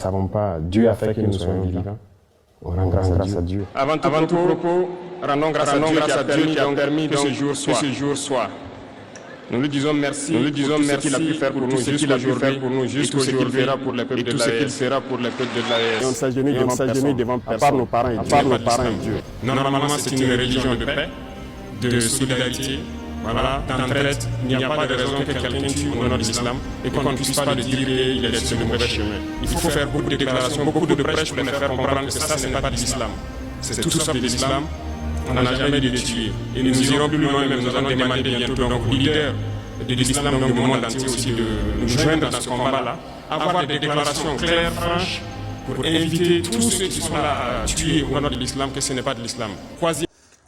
Nous ne savons pas, Dieu a fait que nous soyons vivants. On rend grâce à Dieu. Avant tout propos, rendons grâce à Dieu qui a permis que ce jour soit. Nous lui disons merci pour tout ce qu'il a pu faire pour nous jusqu'à ce qu'il fera pour les peuples de l'AES. On s'agenouille devant personne, à part nos parents et Dieu. Normalement, c'est une religion de paix, de solidarité, voilà, d'entraide. Il n'y a pas de raison que quelqu'un tue au nom de l'islam et qu'on ne puisse pas le dire qu'il est sur le mauvais chemin. Il faut faire beaucoup de déclarations, beaucoup de prêches pour les faire comprendre que ça, ce n'est pas de l'islam. C'est tout sauf de l'islam. On n'a jamais dû le tuer. Et nous irons plus loin, même nous allons demander bientôt donc aux leaders de l'islam du monde entier aussi de nous joindre dans ce combat-là, avoir des déclarations claires, franches, pour éviter tous ceux qui sont là à tuer au nom de l'islam que ce n'est pas de l'islam.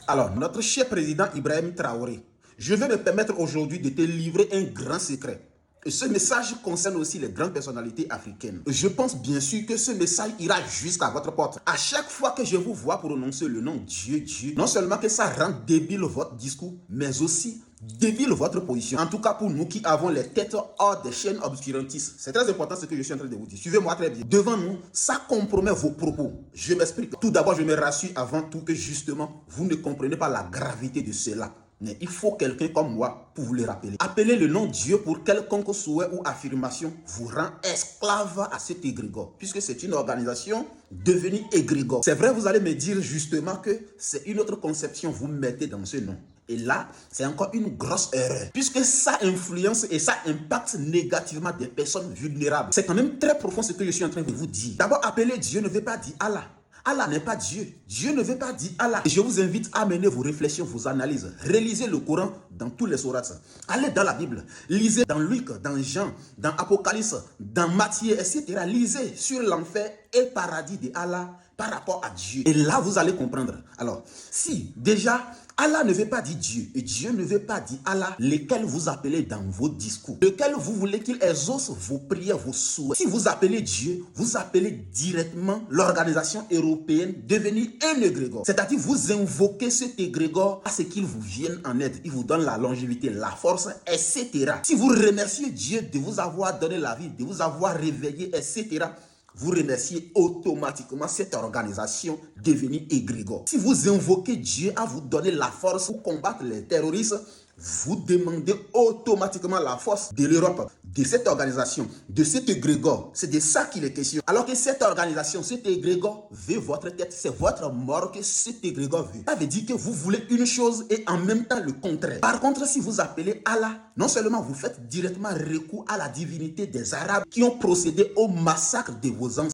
Alors, notre cher président Ibrahim Traoré, je vais me permettre aujourd'hui de te livrer un grand secret. Et ce message concerne aussi les grandes personnalités africaines. Je pense bien sûr que ce message ira jusqu'à votre porte. À chaque fois que je vous vois prononcer le nom Dieu, non seulement que ça rend débile votre discours, mais aussi débile votre position. En tout cas pour nous qui avons les têtes hors des chaînes obscurantistes. C'est très important ce que je suis en train de vous dire. Suivez-moi très bien. Devant nous, ça compromet vos propos. Je m'explique. Tout d'abord, je me rassure avant tout que justement, vous ne comprenez pas la gravité de cela. Mais il faut quelqu'un comme moi pour vous le rappeler. Appeler le nom Dieu pour quelconque souhait ou affirmation vous rend esclave à cet égrégore. Puisque c'est une organisation devenue égrégore. C'est vrai, vous allez me dire justement que c'est une autre conception que vous mettez dans ce nom. Et là, c'est encore une grosse erreur. Puisque ça influence et ça impacte négativement des personnes vulnérables. C'est quand même très profond ce que je suis en train de vous dire. D'abord, appeler Dieu ne veut pas dire Allah. Allah n'est pas Dieu. Dieu ne veut pas dire Allah. Et je vous invite à mener vos réflexions, vos analyses. Relisez le Coran dans tous les sourates. Allez dans la Bible. Lisez dans Luc, dans Jean, dans Apocalypse, dans Matthieu, etc. Lisez sur l'enfer et le paradis de Allah par rapport à Dieu. Et là, vous allez comprendre. Alors, si déjà Allah ne veut pas dire Dieu et Dieu ne veut pas dire Allah, lesquels vous appelez dans vos discours, lequel vous voulez qu'il exauce vos prières, vos souhaits. Si vous appelez Dieu, vous appelez directement l'organisation européenne devenue un égrégore. C'est-à-dire vous invoquez cet égrégore à ce qu'il vous vienne en aide. Il vous donne la longévité, la force, etc. Si vous remerciez Dieu de vous avoir donné la vie, de vous avoir réveillé, etc., vous remerciez automatiquement cette organisation devenue égrégore. Si vous invoquez Dieu à vous donner la force pour combattre les terroristes, vous demandez automatiquement la force de l'Europe, de cette organisation, de cet égrégore. C'est de ça qu'il est question. Alors que cette organisation, cet égrégore veut votre tête, c'est votre mort que cet égrégore veut. Ça veut dire que vous voulez une chose et en même temps le contraire. Par contre, si vous appelez Allah, non seulement vous faites directement recours à la divinité des Arabes qui ont procédé au massacre de vos ancêtres,